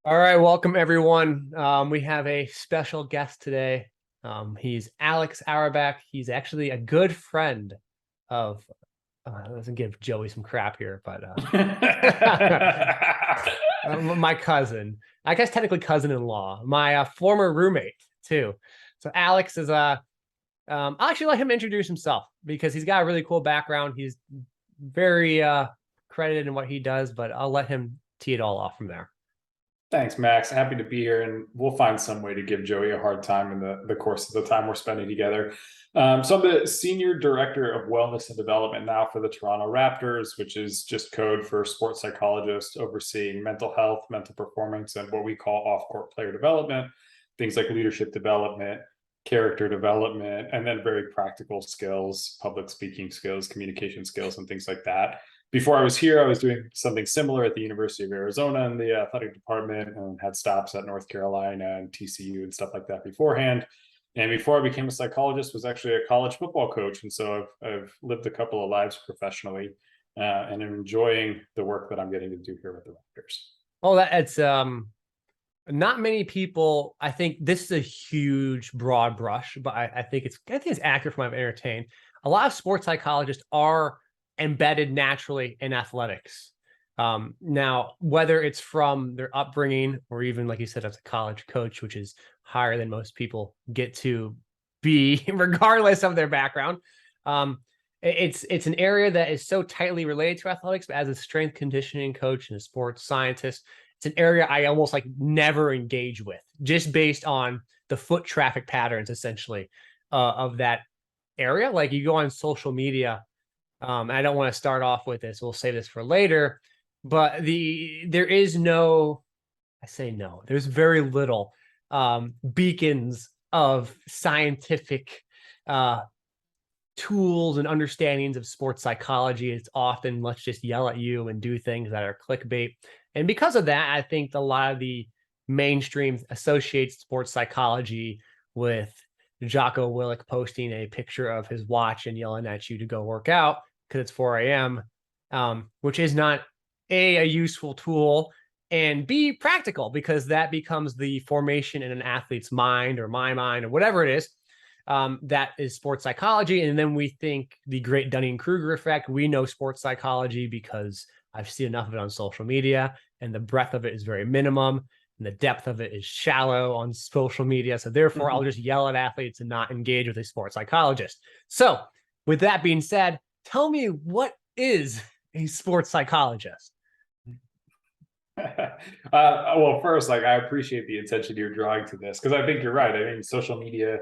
All right, welcome everyone. We have a special guest today. He's Alex Auerbach. He's actually a good friend of. Doesn't give Joey some crap here, but my cousin. I guess technically cousin-in-law. My former roommate too. So Alex is I'll actually let him introduce himself because he's got a really cool background. He's very credited in what he does, but I'll let him tee it all off from there. Thanks, Max. Happy to be here, and we'll find some way to give Joey a hard time in the course of the time we're spending together. So I'm the Senior Director of Wellness and Development now for the Toronto Raptors, which is just code for sports psychologist overseeing mental health, mental performance, and what we call off-court player development, things like leadership development, character development, and then very practical skills, public speaking skills, communication skills, and things like that. Before I was here, I was doing something similar at the University of Arizona in the athletic department and had stops at North Carolina and TCU and stuff like that beforehand. And before I became a psychologist, was actually a college football coach. And so I've lived a couple of lives professionally and am enjoying the work that I'm getting to do here with the Raptors. Oh, that's not many people. I think this is a huge broad brush, but I think it's accurate from what I've entertained. A lot of sports psychologists are embedded naturally in athletics. Now, whether it's from their upbringing or even, like you said, as a college coach, which is higher than most people get to be, regardless of their background. It's an area that is so tightly related to athletics, but as a strength conditioning coach and a sports scientist, it's an area I almost like never engage with, just based on the foot traffic patterns, essentially, of that area. Like you go on social media, I don't want to start off with this. We'll save this for later. But there is no, I say no, there's very little beacons of scientific tools and understandings of sports psychology. It's often let's just yell at you and do things that are clickbait. And because of that, I think a lot of the mainstream associates sports psychology with Jocko Willick posting a picture of his watch and yelling at you to go work out because it's 4 a.m., which is not a useful tool, and B, practical, because that becomes the formation in an athlete's mind or my mind or whatever it is. That is sports psychology. And then we think the great Dunning-Kruger effect. We know sports psychology because I've seen enough of it on social media, and the breadth of it is very minimum, and the depth of it is shallow on social media. So therefore, I'll just yell at athletes and not engage with a sports psychologist. So with that being said, tell me, what is a sports psychologist? Well, first, like I appreciate the attention you're drawing to this because I think you're right. I mean, social media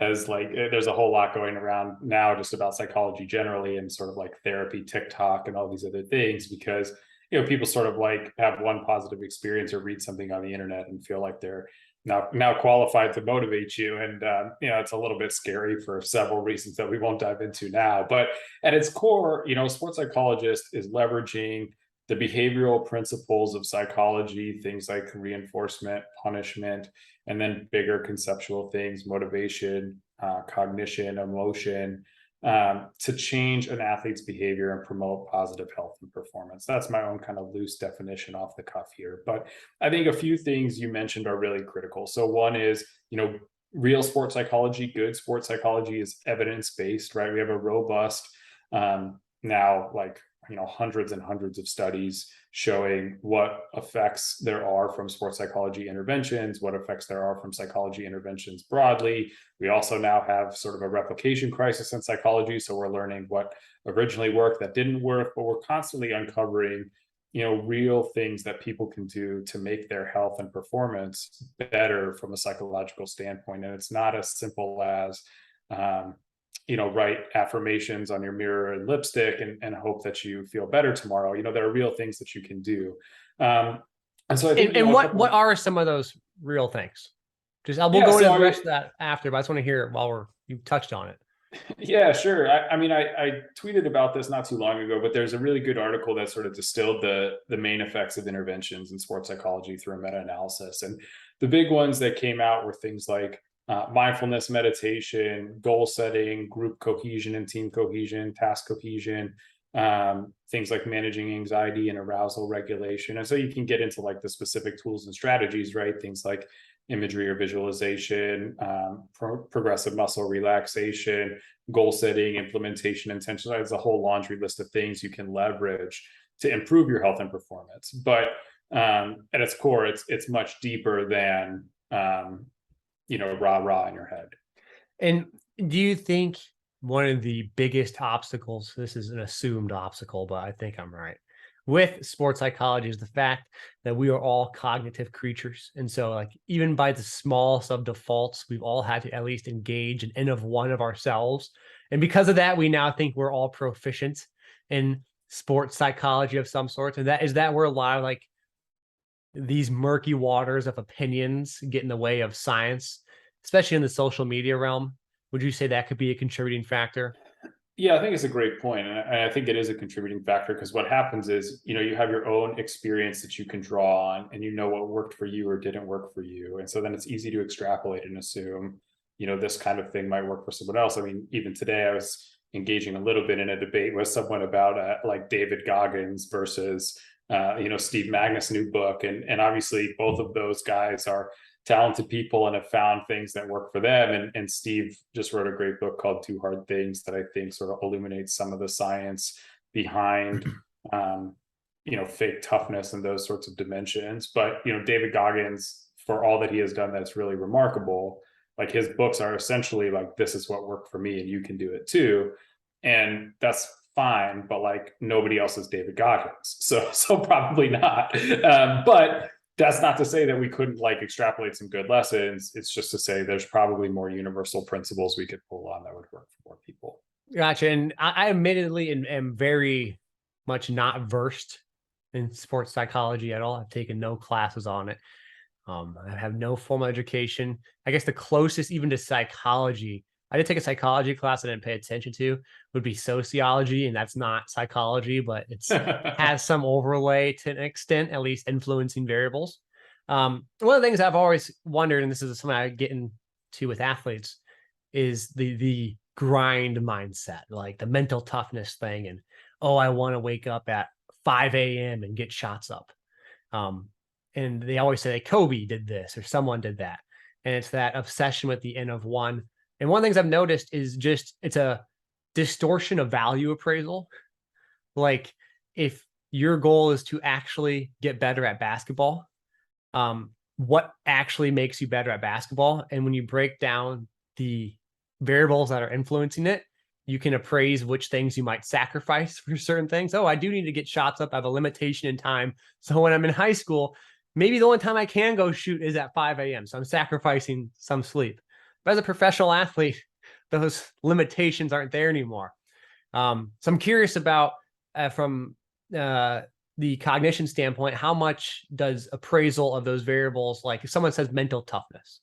has there's a whole lot going around now just about psychology generally and sort of like therapy, TikTok, and all these other things because people sort of like have one positive experience or read something on the internet and feel like they're now qualified to motivate you, and it's a little bit scary for several reasons that we won't dive into now. But at its core, a sports psychologist is leveraging the behavioral principles of psychology, things like reinforcement, punishment, and then bigger conceptual things, motivation, cognition, emotion, to change an athlete's behavior and promote positive health and performance. That's my own kind of loose definition off the cuff here. But I think a few things you mentioned are really critical. So one is, real sports psychology, good sports psychology is evidence-based, right? We have a robust now hundreds and hundreds of studies showing what effects there are from sports psychology interventions, what effects there are from psychology interventions broadly. We also now have sort of a replication crisis in psychology. So we're learning what originally worked that didn't work, but we're constantly uncovering real things that people can do to make their health and performance better from a psychological standpoint. And it's not as simple as write affirmations on your mirror and lipstick and hope that you feel better tomorrow. There are real things that you can do. And so I think, And what are some of those real things? We'll go into the rest of that after, but I just want to hear it while you touched on it. Yeah, sure. I tweeted about this not too long ago, but there's a really good article that sort of distilled the main effects of interventions in sports psychology through a meta-analysis. And the big ones that came out were things like mindfulness meditation, goal setting, group cohesion and team cohesion, task cohesion, things like managing anxiety and arousal regulation. And so you can get into like the specific tools and strategies, right? Things like imagery or visualization, progressive muscle relaxation, goal setting, implementation, intention. It's a whole laundry list of things you can leverage to improve your health and performance. But at its core, it's much deeper than rah rah in your head. And do you think one of the biggest obstacles, this is an assumed obstacle, but I think I'm right, with sports psychology is the fact that we are all cognitive creatures. And so like even by the smallest of defaults, we've all had to at least engage an N of one of ourselves. And because of that, we now think we're all proficient in sports psychology of some sort. And that is that where a lot of like these murky waters of opinions get in the way of science, especially in the social media realm. Would you say that could be a contributing factor? Yeah, I think it's a great point, and I think it is a contributing factor because what happens is, you have your own experience that you can draw on, and you know what worked for you or didn't work for you, and so then it's easy to extrapolate and assume, this kind of thing might work for someone else. I mean, even today, I was engaging a little bit in a debate with someone about like David Goggins versus Steve Magnus' new book, and obviously both of those guys are talented people and have found things that work for them. And Steve just wrote a great book called Two Hard Things that I think sort of illuminates some of the science behind, fake toughness and those sorts of dimensions. But, David Goggins, for all that he has done, that's really remarkable. Like his books are essentially like, this is what worked for me and you can do it too. And that's fine, but like nobody else is David Goggins. So probably not. But that's not to say that we couldn't like extrapolate some good lessons. It's just to say there's probably more universal principles we could pull on that would work for more people. Gotcha. And I admittedly am very much not versed in sports psychology at all. I've taken no classes on it. I have no formal education. I guess the closest even to psychology, I did take a psychology class I didn't pay attention to, would be sociology, and that's not psychology, but it's has some overlay to an extent, at least influencing variables. One of the things I've always wondered, and this is something I get into with athletes, is the grind mindset, like the mental toughness thing, and I want to wake up at 5 a.m. and get shots up. And they always say Kobe did this or someone did that. And it's that obsession with the N of one. And one of the things I've noticed is just it's a distortion of value appraisal. Like if your goal is to actually get better at basketball, what actually makes you better at basketball? And when you break down the variables that are influencing it, you can appraise which things you might sacrifice for certain things. I do need to get shots up. I have a limitation in time. So when I'm in high school, maybe the only time I can go shoot is at 5 a.m. So I'm sacrificing some sleep. But as a professional athlete, those limitations aren't there anymore. So I'm curious about from the cognition standpoint, how much does appraisal of those variables, like if someone says mental toughness,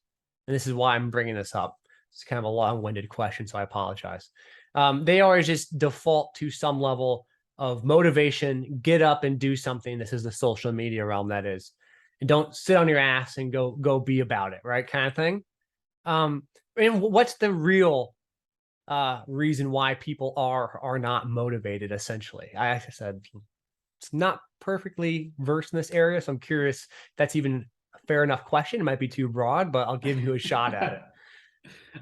and this is why I'm bringing this up. It's kind of a long-winded question, so I apologize. They always just default to some level of motivation, get up and do something. This is the social media realm, that is. And don't sit on your ass and go be about it, right? Kind of thing. And what's the real reason why people are not motivated, essentially? I said it's not perfectly versed in this area, so I'm curious if that's even a fair enough question. It might be too broad, but I'll give you a shot at it.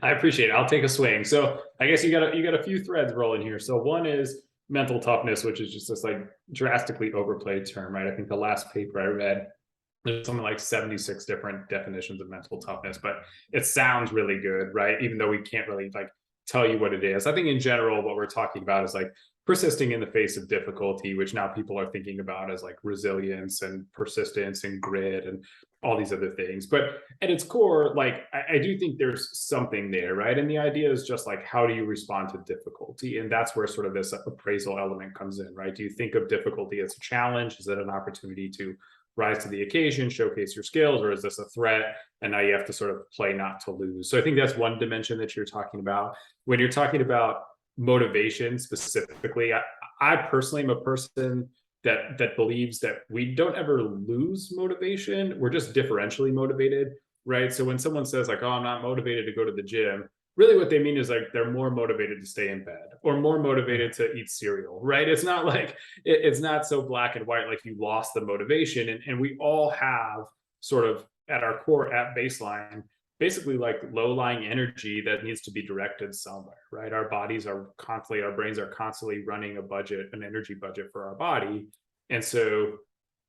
I appreciate it. I'll take a swing. So I guess you got a few threads rolling here. So one is mental toughness, which is just this like drastically overplayed term, right? I think the last paper I read, there's something like 76 different definitions of mental toughness, but it sounds really good, right? Even though we can't really like tell you what it is. I think in general, what we're talking about is like persisting in the face of difficulty, which now people are thinking about as like resilience and persistence and grit and all these other things. But at its core, like I do think there's something there, right? And the idea is just like, how do you respond to difficulty? And that's where sort of this appraisal element comes in, right? Do you think of difficulty as a challenge? Is it an opportunity to rise to the occasion, showcase your skills, or is this a threat? And now you have to sort of play not to lose. So I think that's one dimension that you're talking about. When you're talking about motivation specifically, I personally am a person that believes that we don't ever lose motivation. We're just differentially motivated, right? So when someone says like, oh, I'm not motivated to go to the gym, really what they mean is like they're more motivated to stay in bed or more motivated to eat cereal, right? It's not like it's not so black and white, like you lost the motivation. And we all have sort of at our core, at baseline, basically like low-lying energy that needs to be directed somewhere, right? Our bodies are constantly, our brains are constantly running a budget, an energy budget for our body. And so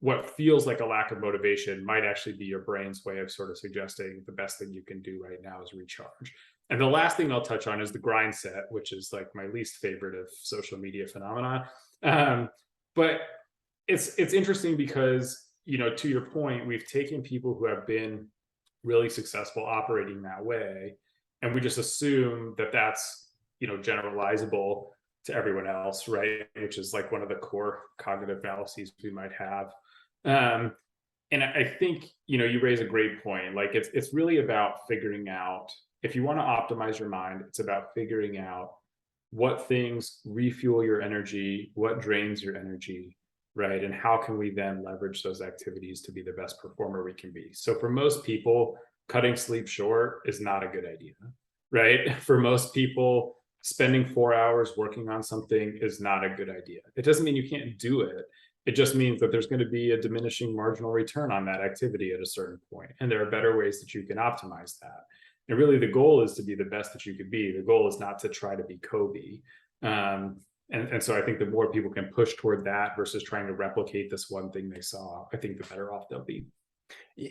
what feels like a lack of motivation might actually be your brain's way of sort of suggesting the best thing you can do right now is recharge. And the last thing I'll touch on is the grind set, which is like my least favorite of social media phenomena. But it's interesting because, you know, to your point, we've taken people who have been really successful operating that way, and we just assume that that's, you know, generalizable to everyone else, right? Which is like one of the core cognitive fallacies we might have. Um, and I think, you know, you raise a great point. Like it's really about figuring out, if you want to optimize your mind, it's about figuring out what things refuel your energy, what drains your energy, right? And how can we then leverage those activities to be the best performer we can be? So for most people, cutting sleep short is not a good idea, right? For most people, spending 4 hours working on something is not a good idea. It doesn't mean you can't do it. It just means that there's going to be a diminishing marginal return on that activity at a certain point. And there are better ways that you can optimize that. And really, the goal is to be the best that you could be. The goal is not to try to be Kobe. And so I think the more people can push toward that versus trying to replicate this one thing they saw, I think the better off they'll be.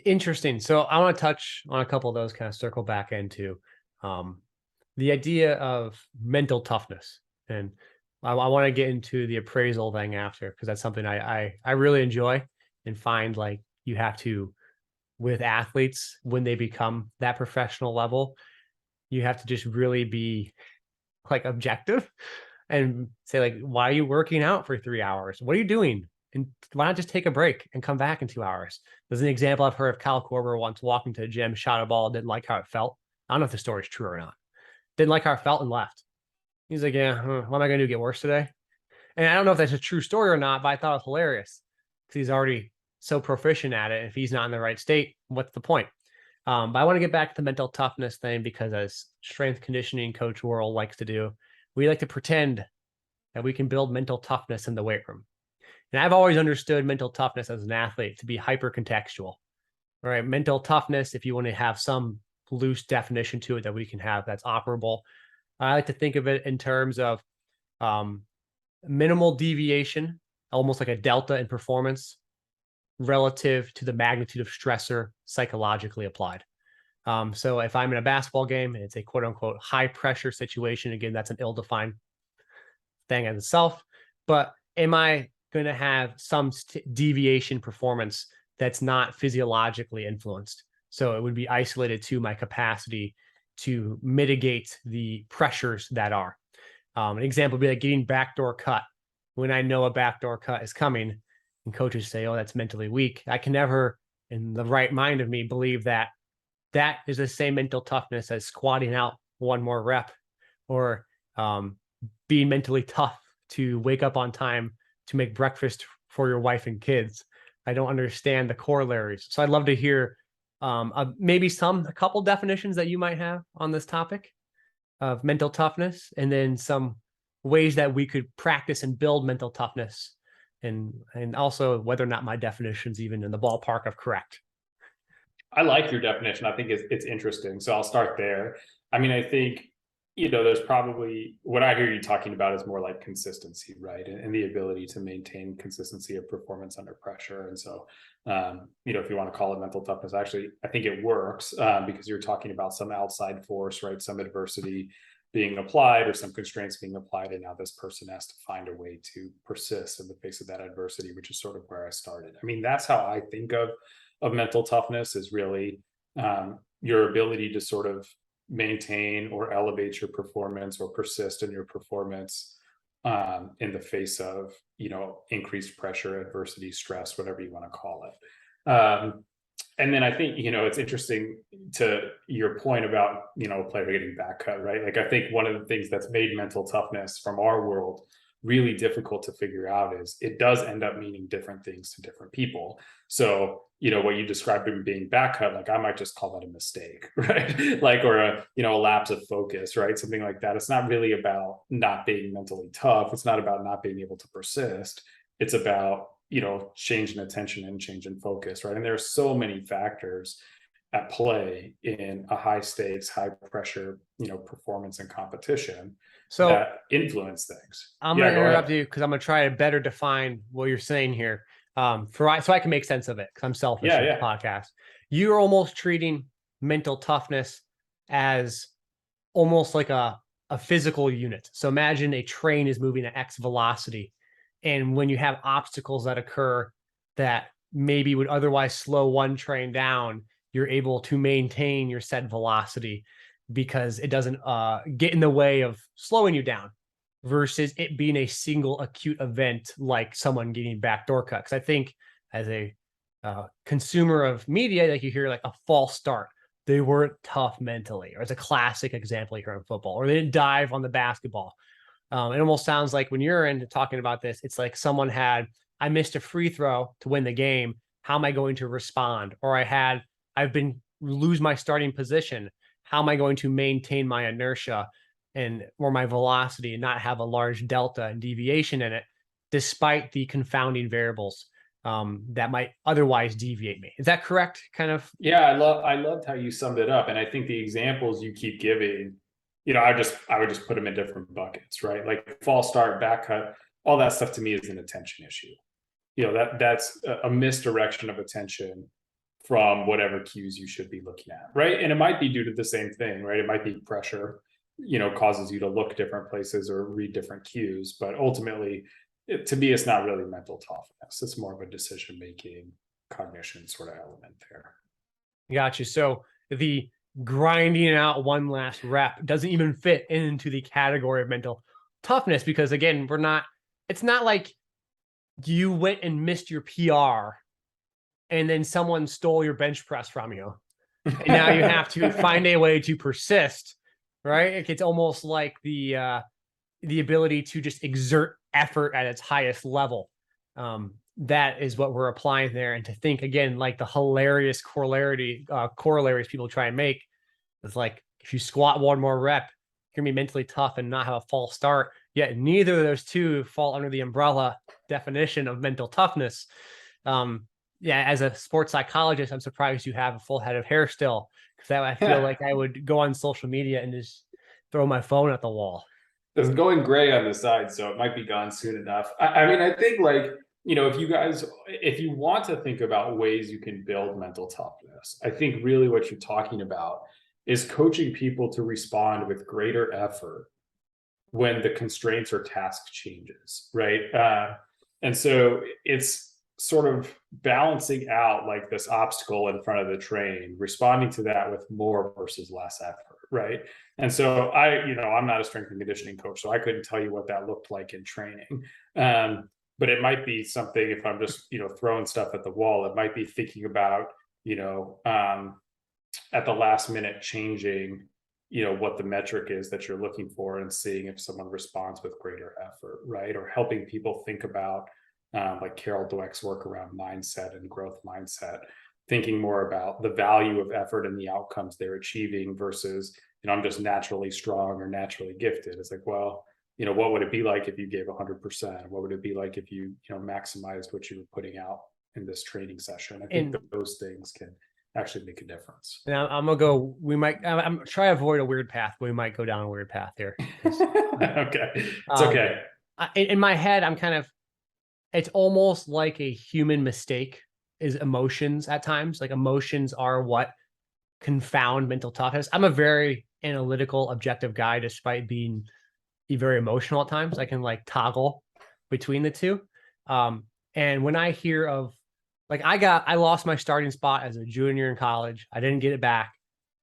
Interesting. So I want to touch on a couple of those, kind of circle back into the idea of mental toughness. And I want to get into the appraisal thing after, because that's something I really enjoy and find like you have to, with athletes, when they become that professional level, you have to just really be like objective and say like, why are you working out for 3 hours? What are you doing? And why not just take a break and come back in 2 hours? There's an example I've heard of Kyle Korver once walking to the gym, shot a ball, didn't like how it felt. I don't know if the story's true or not. Didn't like how it felt and left. He's like, yeah, what am I going to do? Get worse today? And I don't know if that's a true story or not, but I thought it was hilarious because he's already so proficient at it. If he's not in the right state, what's the point? But I want to get back to the mental toughness thing, because as strength conditioning coach Worrell likes to do, we like to pretend that we can build mental toughness in the weight room. And I've always understood mental toughness as an athlete to be hyper contextual, right? Mental toughness, if you want to have some loose definition to it that we can have that's operable, I like to think of it in terms of minimal deviation, almost like a delta in performance relative to the magnitude of stressor psychologically applied. So if I'm in a basketball game and it's a quote unquote high pressure situation, again, that's an ill-defined thing in itself, but am I going to have some deviation performance that's not physiologically influenced? So it would be isolated to my capacity to mitigate the pressures that are. An example would be like getting backdoor cut. When I know a backdoor cut is coming and coaches say, oh, that's mentally weak, I can never, in the right mind of me, believe that that is the same mental toughness as squatting out one more rep, or being mentally tough to wake up on time to make breakfast for your wife and kids. I don't understand the corollaries. So I'd love to hear maybe a couple definitions that you might have on this topic of mental toughness, and then some ways that we could practice and build mental toughness, and also whether or not my definition's even in the ballpark of correct. I like your definition. I think it's interesting. So I'll start there. I mean, I think, you know, there's probably, what I hear you talking about is more like consistency, right? And the ability to maintain consistency of performance under pressure. And so, you know, if you want to call it mental toughness, actually, I think it works because you're talking about some outside force, right? Some adversity being applied or some constraints being applied. And now this person has to find a way to persist in the face of that adversity, which is sort of where I started. I mean, that's how I think of mental toughness, is really your ability to sort of maintain or elevate your performance or persist in your performance in the face of, you know, increased pressure, adversity, stress, whatever you want to call it. And then I think, you know, it's interesting to your point about, you know, a player getting back cut, right? Like, I think one of the things that's made mental toughness from our world really difficult to figure out is it does end up meaning different things to different people. So, what you described in being back cut, like I might just call that a mistake, right? Like, or a lapse of focus, right? Something like that. It's not really about not being mentally tough. It's not about not being able to persist. It's about, change in attention and change in focus, right? And there are so many factors at play in a high stakes, high pressure, performance and competition So that influence things. I'm going Yeah, to go interrupt ahead. you because I'm going to try to better define what you're saying here, so I can make sense of it, because I'm selfish Yeah, in this yeah. podcast. You're almost treating mental toughness as almost like a physical unit. So imagine a train is moving at X velocity. And when you have obstacles that occur that maybe would otherwise slow one train down, you're able to maintain your set velocity because it doesn't get in the way of slowing you down, versus it being a single acute event like someone getting backdoor cut. Because I think as a consumer of media, like you hear like a false start, they weren't tough mentally, or it's a classic example here in football, or they didn't dive on the basketball. It almost sounds like when you're into talking about this, it's like someone had, I missed a free throw to win the game. How am I going to respond? Or I've been lose my starting position. How am I going to maintain my inertia or my velocity and not have a large delta and deviation in it, despite the confounding variables that might otherwise deviate me? Is that correct? Kind of. Yeah, I loved how you summed it up. And I think the examples you keep giving, I would just put them in different buckets, right? Like false start, back cut, all that stuff to me is an attention issue. That's a misdirection of attention from whatever cues you should be looking at, right? And it might be due to the same thing, right? It might be pressure, causes you to look different places or read different cues. But ultimately, to me, it's not really mental toughness. It's more of a decision making, cognition sort of element there. Got you. So the grinding out one last rep doesn't even fit into the category of mental toughness, because again, it's not like you went and missed your PR and then someone stole your bench press from you. And now you have to find a way to persist, right? It's almost like the ability to just exert effort at its highest level. That is what we're applying there. And to think again, like the hilarious corollaries people try and make is like, if you squat one more rep, you're gonna be mentally tough and not have a false start. Yet neither of those two fall under the umbrella definition of mental toughness. Yeah, as a sports psychologist, I'm surprised you have a full head of hair still, because I feel like I would go on social media and just throw my phone at the wall. It's going gray on the side, so it might be gone soon enough. I mean, I think like, if you want to think about ways you can build mental toughness, I think really what you're talking about is coaching people to respond with greater effort when the constraints or task changes, right? And so it's sort of balancing out like this obstacle in front of the train, responding to that with more versus less effort, right? And so I'm not a strength and conditioning coach, so I couldn't tell you what that looked like in training. But it might be something, if I'm just, throwing stuff at the wall, it might be thinking about, at the last minute changing, what the metric is that you're looking for and seeing if someone responds with greater effort, right? Or helping people think about, like Carol Dweck's work around mindset and growth mindset, thinking more about the value of effort and the outcomes they're achieving versus, I'm just naturally strong or naturally gifted. It's like, well, what would it be like if you gave 100%? What would it be like if you, maximized what you were putting out in this training session? I think those things can actually make a difference. Now I'm gonna go. I'm try to avoid a weird path. We might go down a weird path here. Okay, it's okay. In my head, it's almost like a human mistake is emotions at times. Like emotions are what confound mental toughness. I'm a very analytical, objective guy, despite being very emotional at times. I can like toggle between the two. And when I hear of, like, I lost my starting spot as a junior in college. I didn't get it back.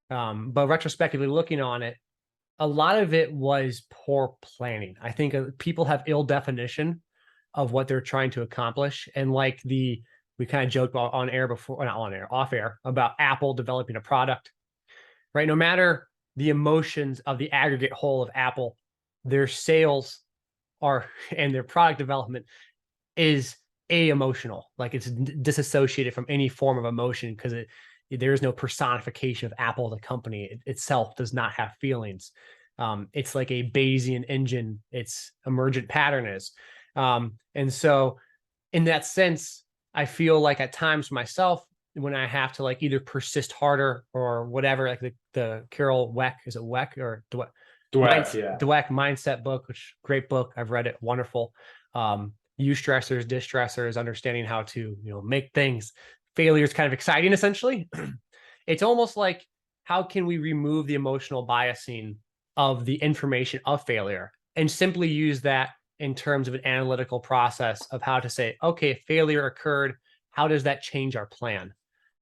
But retrospectively looking on it, a lot of it was poor planning. I think people have ill definition of what they're trying to accomplish. And like we kind of joked about on air before, not on air, off air, about Apple developing a product, right? No matter the emotions of the aggregate whole of Apple, their sales are and their product development is emotional, like it's disassociated from any form of emotion, because there is no personification of Apple, the company itself does not have feelings. It's like a Bayesian engine, its emergent pattern is. And so in that sense, I feel like at times myself, when I have to like either persist harder or whatever, like the Carol Dweck, is it Dweck or Dweck? Dweck, yeah. Dweck mindset book, which great book. I've read it. Wonderful. Use stressors, distressors, understanding how to, make things, failure is kind of exciting, essentially. It's almost like, how can we remove the emotional biasing of the information of failure and simply use that in terms of an analytical process of how to say, okay, if failure occurred, how does that change our plan?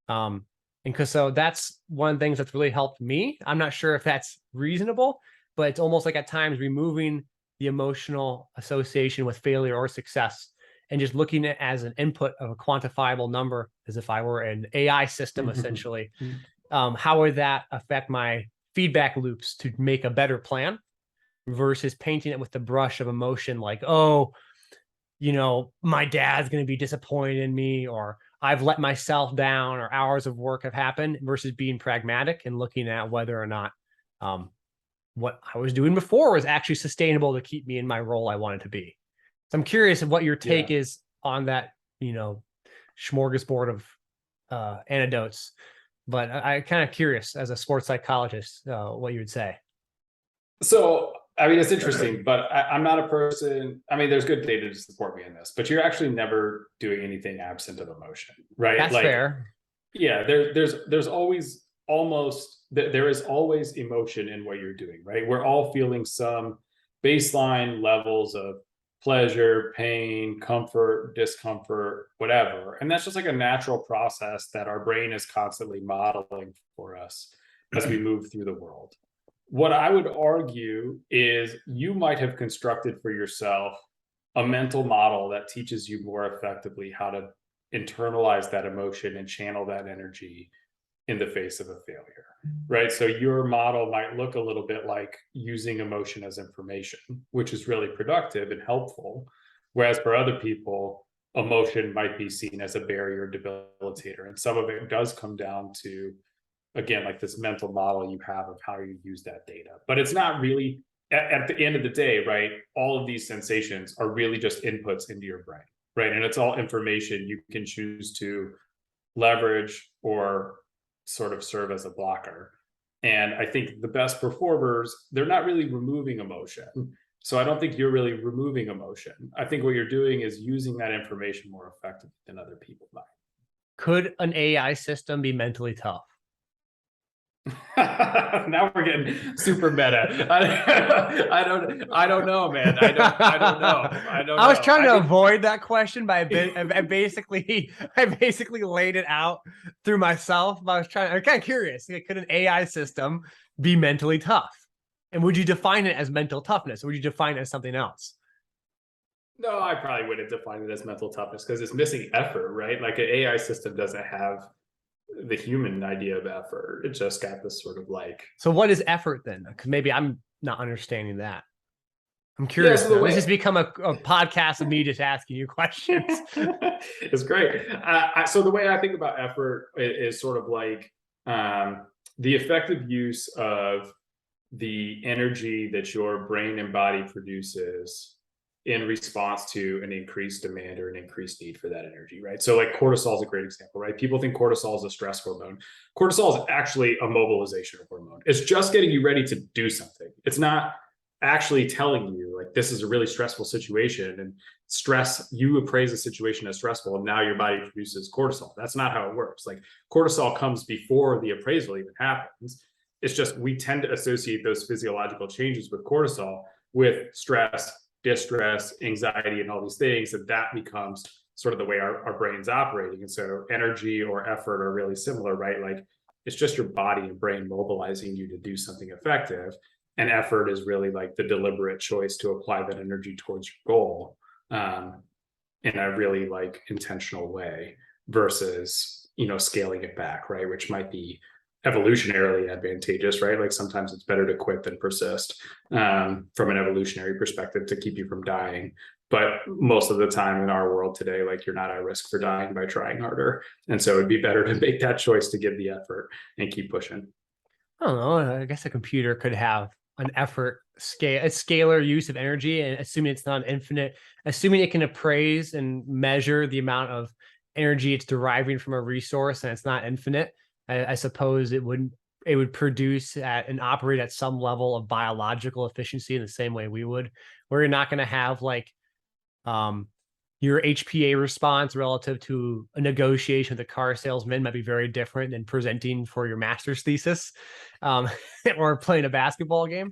And because so that's one of the things that's really helped me. I'm not sure if that's reasonable, but it's almost like at times removing the emotional association with failure or success and just looking at it as an input of a quantifiable number, as if I were an AI system, essentially. How would that affect my feedback loops to make a better plan versus painting it with the brush of emotion, like, oh, my dad's going to be disappointed in me, or I've let myself down, or hours of work have happened, versus being pragmatic and looking at whether or not what I was doing before was actually sustainable to keep me in my role I wanted to be. So I'm curious of what your take is on that, smorgasbord of anecdotes. But I kind of curious, as a sports psychologist, what you would say. So, I mean, it's interesting, but I'm not a person. I mean, there's good data to support me in this, but you're actually never doing anything absent of emotion, right? That's fair. Yeah, there's always there is always emotion in what you're doing, right? We're all feeling some baseline levels of pleasure, pain, comfort, discomfort, whatever. And that's just like a natural process that our brain is constantly modeling for us as we move through the world. What I would argue is you might have constructed for yourself a mental model that teaches you more effectively how to internalize that emotion and channel that energy in the face of a failure, right? So your model might look a little bit like using emotion as information, which is really productive and helpful. Whereas for other people, emotion might be seen as a barrier debilitator. And some of it does come down to, again, like this mental model you have of how you use that data. But it's not really, at the end of the day, right? All of these sensations are really just inputs into your brain, right? And it's all information you can choose to leverage or sort of serve as a blocker. And I think the best performers, they're not really removing emotion. So I don't think you're really removing emotion. I think what you're doing is using that information more effectively than other people might. Could an AI system be mentally tough? Now we're getting super meta. I don't know, man. I don't know. I was trying to avoid that question by a bit. I basically laid it out through myself. I'm kind of curious. Could an AI system be mentally tough? And would you define it as mental toughness, or would you define it as something else? No, I probably wouldn't define it as mental toughness, because it's missing effort, right? Like an AI system doesn't have the human idea of effort. It just got this sort of like. So what is effort then? Because maybe I'm not understanding that. I'm curious. Yeah, so this has become a podcast of me just asking you questions. It's great. So the way I think about effort is sort of like the effective use of the energy that your brain and body produces in response to an increased demand or an increased need for that energy, right? So like cortisol is a great example, right? People think cortisol is a stress hormone. Cortisol is actually a mobilization hormone. It's just getting you ready to do something. It's not actually telling you like, this is a really stressful situation, and you appraise the situation as stressful, and now your body produces cortisol. That's not how it works. Like cortisol comes before the appraisal even happens. It's just, we tend to associate those physiological changes with cortisol with stress, distress, anxiety, and all these things, and that becomes sort of the way our brain's operating. And so energy or effort are really similar, right? Like it's just your body and brain mobilizing you to do something effective. And effort is really like the deliberate choice to apply that energy towards your goal in a really like intentional way versus, scaling it back, right? Which might be evolutionarily advantageous, right? Like sometimes it's better to quit than persist, from an evolutionary perspective, to keep you from dying. But most of the time in our world today, like you're not at risk for dying by trying harder. And so it'd be better to make that choice to give the effort and keep pushing. I don't know. I guess a computer could have an effort scale, a scalar use of energy, and assuming it's not infinite, assuming it can appraise and measure the amount of energy it's deriving from a resource, and it's not infinite. I suppose it would produce at and operate at some level of biological efficiency in the same way we would, where you're not going to have like um, your HPA response relative to a negotiation with a car salesman might be very different than presenting for your master's thesis, um, or playing a basketball game.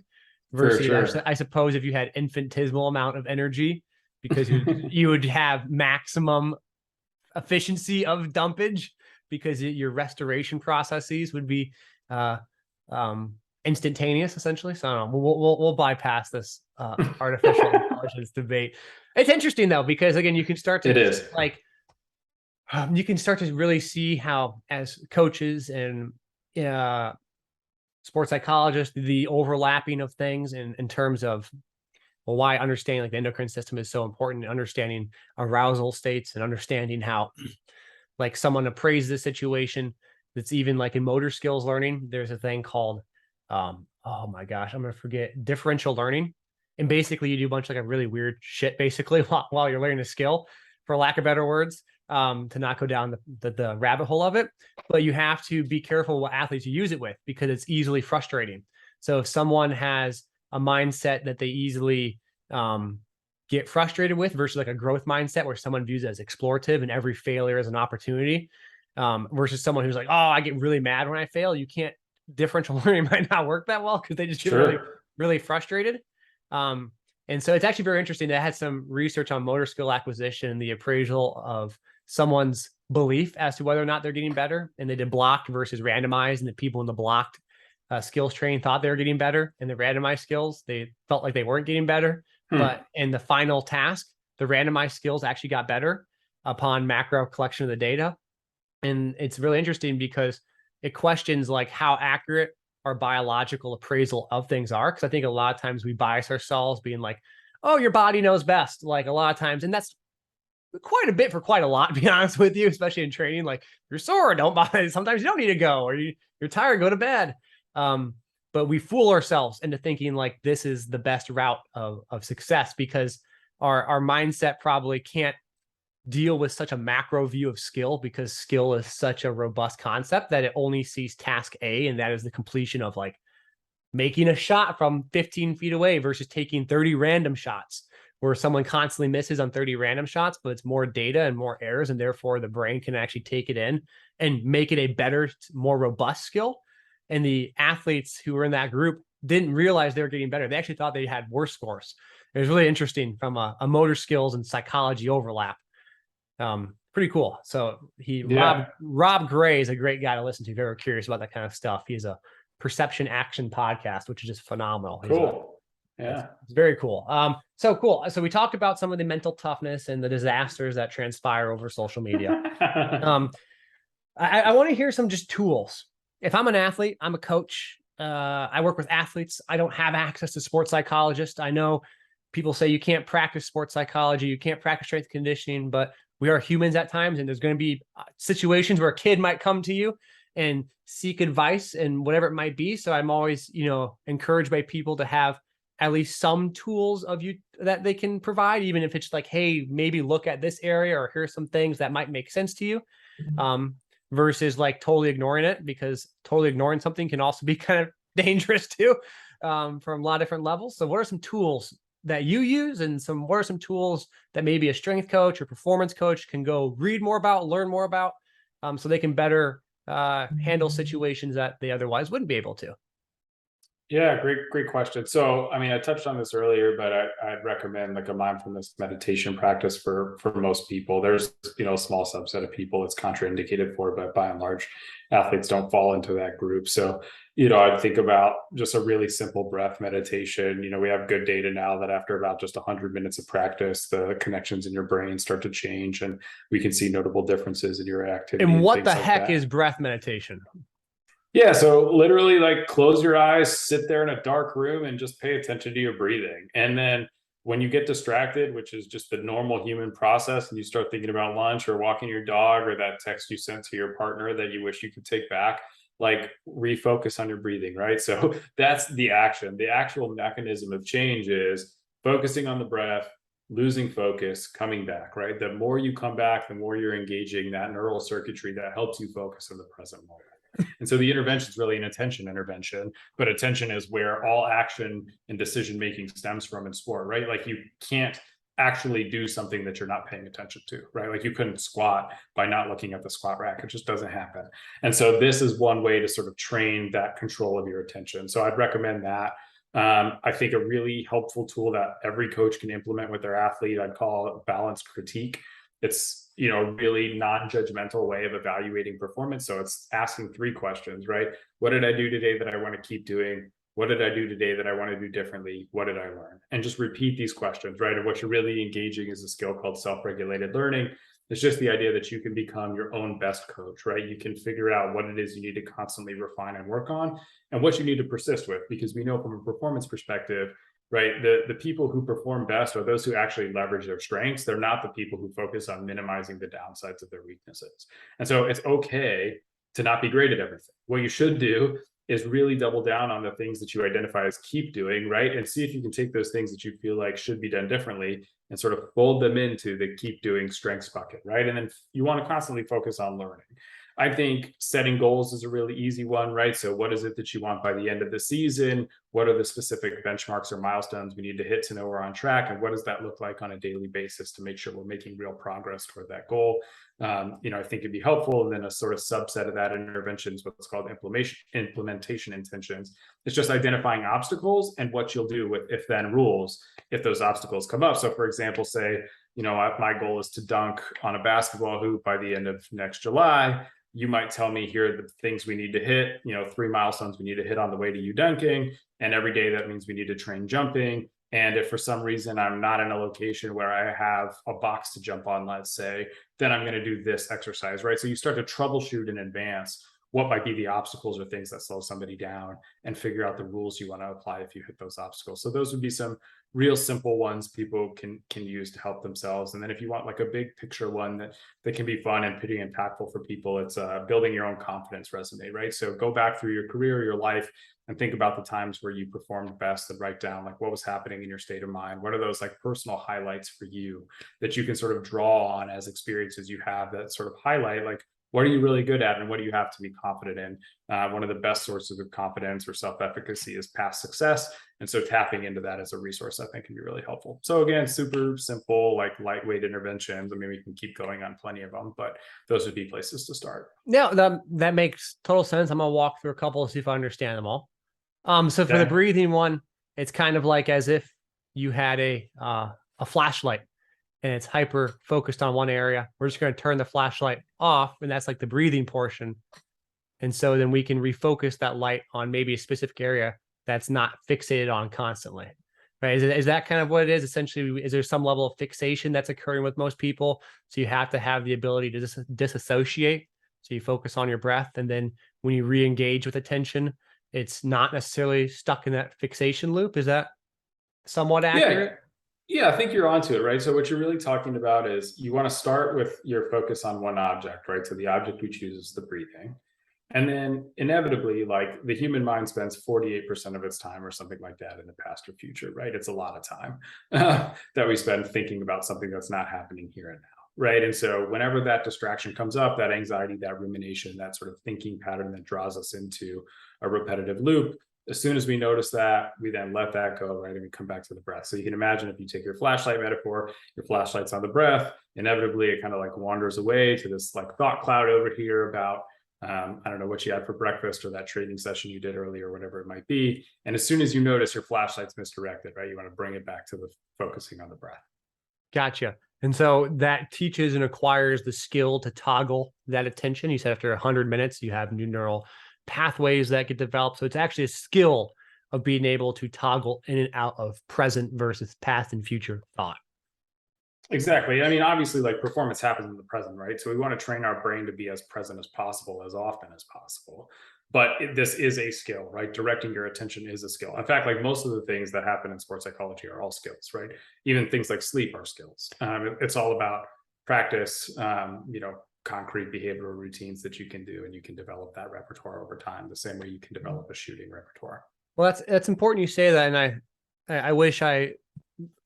For Versus, sure. I suppose if you had infinitesimal amount of energy, because you would have maximum efficiency of dumpage, because your restoration processes would be uh, instantaneous, essentially. So I don't know. We'll bypass this artificial intelligence debate. It's interesting though, because again, you can start to It is. like you can start to really see how, as coaches and uh, sports psychologists, the overlapping of things in terms of, well, why understanding like the endocrine system is so important, understanding arousal states, and understanding how like someone appraises the situation. That's even like in motor skills learning, there's a thing called oh my gosh, I'm gonna forget, differential learning. And basically you do a bunch of like a really weird shit basically while you're learning a skill, for lack of better words, to not go down the rabbit hole of it. But you have to be careful what athletes you use it with, because it's easily frustrating. So if someone has a mindset that they easily get frustrated with, versus like a growth mindset where someone views it as explorative and every failure is an opportunity, versus someone who's like, oh, I get really mad when I fail. You can't, differential learning might not work that well, because they just get really, Sure. really frustrated. Um, and so it's actually very interesting. They had some research on motor skill acquisition and the appraisal of someone's belief as to whether or not they're getting better. And they did blocked versus randomized. And the people in the blocked skills training thought they were getting better. And the randomized skills, they felt like they weren't getting better. But in the final task, the randomized skills actually got better upon macro collection of the data. And it's really interesting because it questions like how accurate our biological appraisal of things are. Because I think a lot of times we bias ourselves being like, oh, your body knows best. Like a lot of times, and that's quite a bit for quite a lot, to be honest with you, especially in training. Like, you're sore, don't buy it. Sometimes you don't need to go, or you're tired, go to bed. But we fool ourselves into thinking like this is the best route of success, because our mindset probably can't deal with such a macro view of skill, because skill is such a robust concept that it only sees task A, and that is the completion of like making a shot from 15 feet away versus taking 30 random shots, where someone constantly misses on 30 random shots, but it's more data and more errors, and therefore the brain can actually take it in and make it a better, more robust skill. And the athletes who were in that group didn't realize they were getting better. They actually thought they had worse scores. It was really interesting from a motor skills and psychology overlap. Pretty cool. So Yeah. Rob Gray is a great guy to listen to if you're ever curious about that kind of stuff. He's a perception action podcast, which is just phenomenal. Cool. Yeah. It's very cool. So cool. So we talked about some of the mental toughness and the disasters that transpire over social media. Um, I want to hear some just tools. If I'm an athlete, I'm a coach. I work with athletes. I don't have access to sports psychologists. I know people say you can't practice sports psychology, you can't practice strength conditioning, but we are humans at times, and there's going to be situations where a kid might come to you and seek advice and whatever it might be. So I'm always, encouraged by people to have at least some tools of you that they can provide, even if it's like, hey, maybe look at this area, or here's some things that might make sense to you. Versus like totally ignoring it, because totally ignoring something can also be kind of dangerous too, from a lot of different levels. So what are some tools that you use, and what are some tools that maybe a strength coach or performance coach can go read more about, learn more about, so they can better handle situations that they otherwise wouldn't be able to? Yeah, great question. So, I mean, I touched on this earlier, but I'd recommend like a mindfulness meditation practice for most people. There's, a small subset of people it's contraindicated for, but by and large, athletes don't fall into that group. So, I'd think about just a really simple breath meditation. We have good data now that after about just 100 minutes of practice, the connections in your brain start to change, and we can see notable differences in your activity And and what things the like heck that. is breath meditation? Yeah, so literally like close your eyes, sit there in a dark room and just pay attention to your breathing. And then when you get distracted, which is just the normal human process, and you start thinking about lunch or walking your dog or that text you sent to your partner that you wish you could take back, like refocus on your breathing, right? So that's the action. The actual mechanism of change is focusing on the breath, losing focus, coming back, right? The more you come back, the more you're engaging that neural circuitry that helps you focus in the present moment. And so the intervention is really an attention intervention, but attention is where all action and decision making stems from in sport, right? Like you can't actually do something that you're not paying attention to, right? Like you couldn't squat by not looking at the squat rack. It just doesn't happen. And so this is one way to sort of train that control of your attention. So I'd recommend that. I think a really helpful tool that every coach can implement with their athlete, I'd call balanced critique. It's, you know, really non-judgmental way of evaluating performance. So it's asking three questions, right? What did I do today that I want to keep doing? What did I do today that I want to do differently? What did I learn? And just repeat these questions, right? And what you're really engaging is a skill called self-regulated learning. It's just the idea that you can become your own best coach, right? You can figure out what it is you need to constantly refine and work on and what you need to persist with, because we know from a performance perspective, right, the people who perform best are those who actually leverage their strengths. They're not the people who focus on minimizing the downsides of their weaknesses. And so it's okay to not be great at everything. What you should do is really double down on the things that you identify as keep doing, right? And see if you can take those things that you feel like should be done differently and sort of fold them into the keep doing strengths bucket, right? And then you want to constantly focus on learning. I think setting goals is a really easy one, right? So, what is it that you want by the end of the season? What are the specific benchmarks or milestones we need to hit to know we're on track? And what does that look like on a daily basis to make sure we're making real progress toward that goal? I think it'd be helpful. And then a sort of subset of that intervention is what's called implementation intentions. It's just identifying obstacles and what you'll do with if then rules if those obstacles come up. So, for example, say, my goal is to dunk on a basketball hoop by the end of next July. You might tell me here are the things we need to hit, 3 milestones we need to hit on the way to you dunking. And every day that means we need to train jumping. And if for some reason I'm not in a location where I have a box to jump on, let's say, then I'm going to do this exercise, right? So you start to troubleshoot in advance what might be the obstacles or things that slow somebody down and figure out the rules you want to apply if you hit those obstacles. So those would be some real simple ones people can use to help themselves. And then if you want like a big picture one that can be fun and pretty impactful for people, it's building your own confidence resume, right? So go back through your career, your life, and think about the times where you performed best and write down like what was happening in your state of mind. What are those like personal highlights for you that you can sort of draw on as experiences you have that sort of highlight like what are you really good at and what do you have to be confident in? One of the best sources of confidence or self-efficacy is past success. And so tapping into that as a resource, I think can be really helpful. So again, super simple, like lightweight interventions. I mean, we can keep going on plenty of them, but those would be places to start. Yeah, that makes total sense. I'm gonna walk through a couple to see if I understand them all. So for the Okay. breathing one, it's kind of like as if you had a flashlight and it's hyper focused on one area. We're just going to turn the flashlight off, and that's like the breathing portion. And so then we can refocus that light on maybe a specific area that's not fixated on constantly. Right? Is that kind of what it is? Essentially, is there some level of fixation that's occurring with most people? So you have to have the ability to disassociate. So you focus on your breath, and then when you re-engage with attention, it's not necessarily stuck in that fixation loop. Is that somewhat Yeah. accurate? Yeah, I think you're onto it, right? So what you're really talking about is you want to start with your focus on one object, right? So the object we choose is the breathing. And then inevitably, like the human mind spends 48% of its time or something like that in the past or future, right? It's a lot of time that we spend thinking about something that's not happening here and now, right? And so whenever that distraction comes up, that anxiety, that rumination, that sort of thinking pattern that draws us into a repetitive loop, as soon as we notice that, we then let that go, right? And we come back to the breath. So you can imagine if you take your flashlight metaphor, your flashlight's on the breath, inevitably it kind of like wanders away to this like thought cloud over here about I don't know what you had for breakfast or that training session you did earlier, whatever it might be. And as soon as you notice your flashlight's misdirected, right, you want to bring it back to the focusing on the breath. Gotcha. And so that teaches and acquires the skill to toggle that attention. You said after 100 minutes, you have new neural pathways that get developed. So it's actually a skill of being able to toggle in and out of present versus past and future thought. Exactly. I mean, obviously, like performance happens in the present, right? So we want to train our brain to be as present as possible, as often as possible. But this is a skill, right? Directing your attention is a skill. In fact, like most of the things that happen in sports psychology are all skills, right? Even things like sleep are skills. It's all about practice, concrete behavioral routines that you can do, and you can develop that repertoire over time, the same way you can develop a shooting repertoire. Well, that's important you say that, and I wish I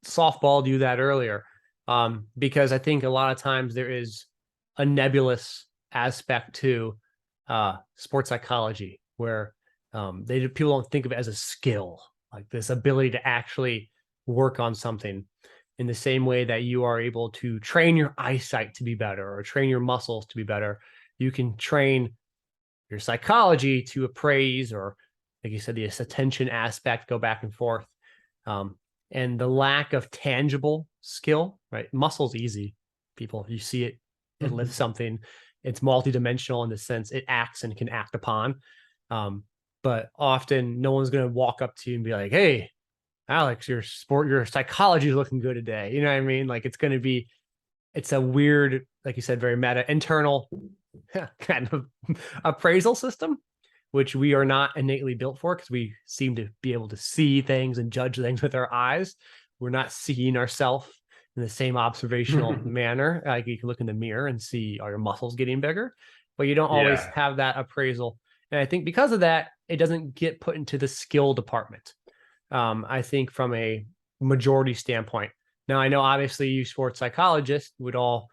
softballed you that earlier, because I think a lot of times there is a nebulous aspect to sports psychology where people don't think of it as a skill, like this ability to actually work on something in the same way that you are able to train your eyesight to be better or train your muscles to be better. You can train your psychology to appraise, or like you said, the attention aspect, go back and forth. Um, and the lack of tangible skill, right? Muscle's easy. People, you see it, it lifts something. It's multidimensional in the sense it acts and can act upon. But often no one's going to walk up to you and be like, "Hey, Alex, your psychology is looking good today." You know what I mean? Like it's a weird, like you said, very meta internal kind of appraisal system, which we are not innately built for because we seem to be able to see things and judge things with our eyes. We're not seeing ourselves in the same observational manner. Like you can look in the mirror and see, are your muscles getting bigger? But you don't always Yeah. have that appraisal. And I think because of that, it doesn't get put into the skill department. I think from a majority standpoint. Now, I know obviously you sports psychologists would all,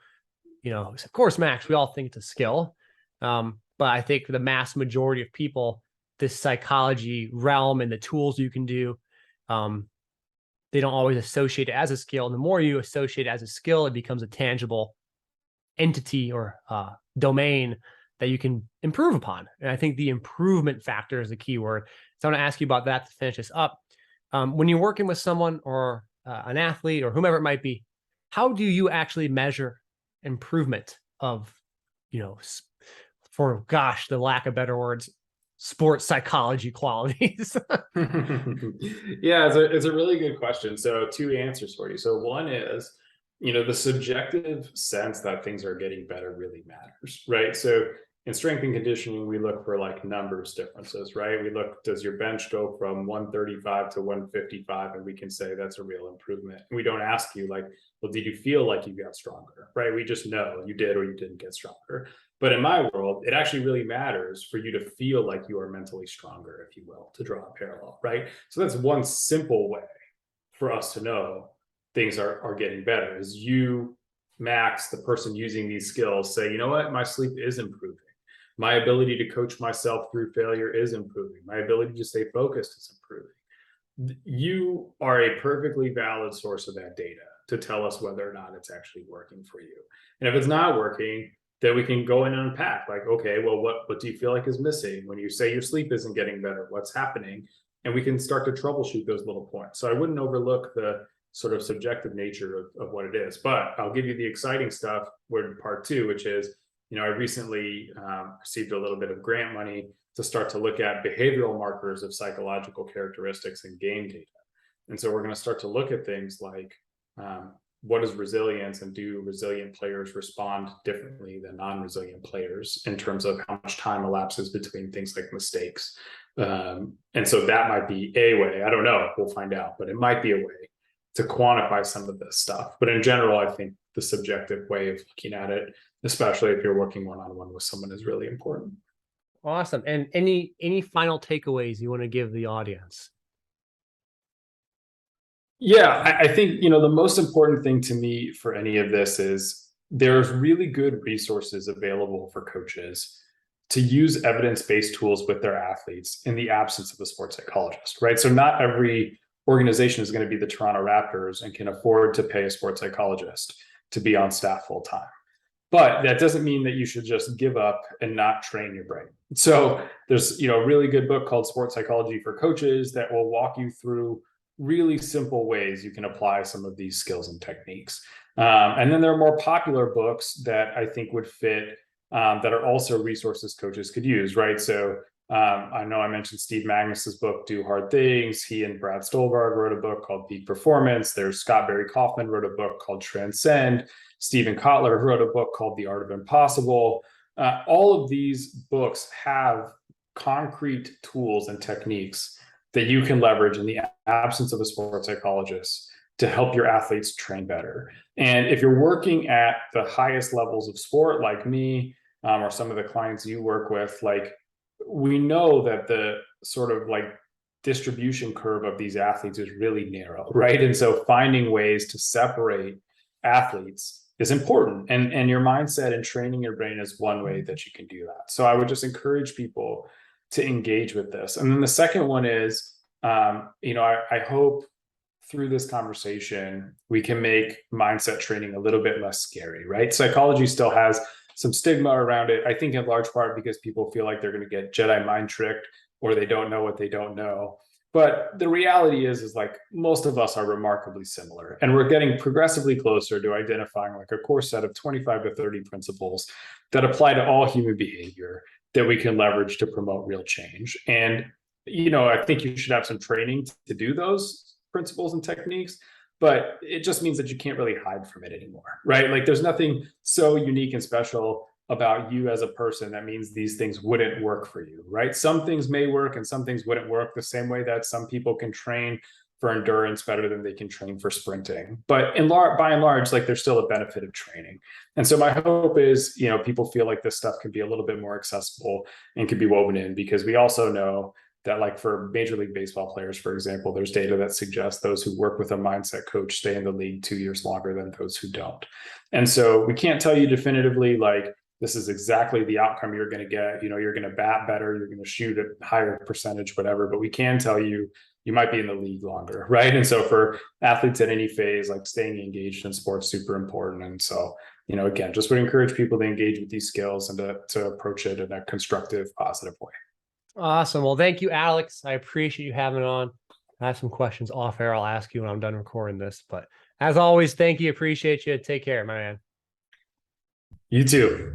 of course, Max, we all think it's a skill. But I think for the mass majority of people, this psychology realm and the tools you can do, they don't always associate it as a skill. And the more you associate it as a skill, it becomes a tangible entity or domain that you can improve upon. And I think the improvement factor is the key word. So I want to ask you about that to finish this up. When you're working with someone or an athlete or whomever it might be, how do you actually measure improvement of, for gosh, the lack of better words, sports psychology qualities? Yeah, it's a really good question. So two answers for you. So one is, the subjective sense that things are getting better really matters, right? So in strength and conditioning, we look for like numbers differences, right? We look, does your bench go from 135 to 155? And we can say that's a real improvement. And we don't ask you like, well, did you feel like you got stronger, right? We just know you did or you didn't get stronger. But in my world, it actually really matters for you to feel like you are mentally stronger, if you will, to draw a parallel, right? So that's one simple way for us to know things are getting better is you, Max, the person using these skills, say, you know what, my sleep is improving. My ability to coach myself through failure is improving. My ability to stay focused is improving. You are a perfectly valid source of that data to tell us whether or not it's actually working for you. And if it's not working, then we can go in and unpack like, okay, well, what do you feel like is missing? When you say your sleep isn't getting better, what's happening? And we can start to troubleshoot those little points. So I wouldn't overlook the sort of subjective nature of what it is. But I'll give you the exciting stuff, where part two, which is, I recently received a little bit of grant money to start to look at behavioral markers of psychological characteristics in game data. And so we're going to start to look at things like what is resilience, and do resilient players respond differently than non-resilient players in terms of how much time elapses between things like mistakes. And so that might be a way, I don't know, we'll find out, but it might be a way to quantify some of this stuff. But in general, I think the subjective way of looking at it, especially if you're working one-on-one with someone, is really important. Awesome. And any final takeaways you want to give the audience? Yeah, I think, the most important thing to me for any of this is there's really good resources available for coaches to use evidence-based tools with their athletes in the absence of a sports psychologist, right? So not every organization is going to be the Toronto Raptors and can afford to pay a sports psychologist to be on staff full time. But that doesn't mean that you should just give up and not train your brain. So there's, a really good book called Sports Psychology for Coaches that will walk you through really simple ways you can apply some of these skills and techniques. And then there are more popular books that I think would fit, that are also resources coaches could use, right? So I know I mentioned Steve Magnus's book, Do Hard Things. He and Brad Stolberg wrote a book called Peak Performance. There's Scott Barry Kaufman wrote a book called Transcend. Stephen Kotler wrote a book called The Art of Impossible. All of these books have concrete tools and techniques that you can leverage in the absence of a sports psychologist to help your athletes train better. And if you're working at the highest levels of sport, like me, or some of the clients you work with, like, we know that the sort of like distribution curve of these athletes is really narrow, right? And so finding ways to separate athletes is important. And your mindset and training your brain is one way that you can do that. So I would just encourage people to engage with this. And then the second one is, I hope through this conversation, we can make mindset training a little bit less scary, right? Psychology still has some stigma around it. I think in large part because people feel like they're going to get Jedi mind tricked, or they don't know what they don't know. But the reality is like most of us are remarkably similar, and we're getting progressively closer to identifying like a core set of 25 to 30 principles that apply to all human behavior that we can leverage to promote real change. And, I think you should have some training to do those principles and techniques, but it just means that you can't really hide from it anymore, right? Like there's nothing so unique and special about you as a person that means these things wouldn't work for you, right? Some things may work and some things wouldn't work, the same way that some people can train for endurance better than they can train for sprinting. But by and large, like there's still a benefit of training. And so my hope is, people feel like this stuff can be a little bit more accessible and can be woven in, because we also know that like for Major League Baseball players, for example, there's data that suggests those who work with a mindset coach stay in the league 2 years longer than those who don't. And so we can't tell you definitively, like, this is exactly the outcome you're going to get. You're going to bat better, you're going to shoot a higher percentage, whatever, but we can tell you you might be in the league longer, right? And so for athletes at any phase, like staying engaged in sports, super important. And so, again, just would encourage people to engage with these skills and to approach it in a constructive, positive way. Awesome. Well, thank you, Alex. I appreciate you having on. I have some questions off air. I'll ask you when I'm done recording this. But as always, thank you. Appreciate you. Take care, my man. You too.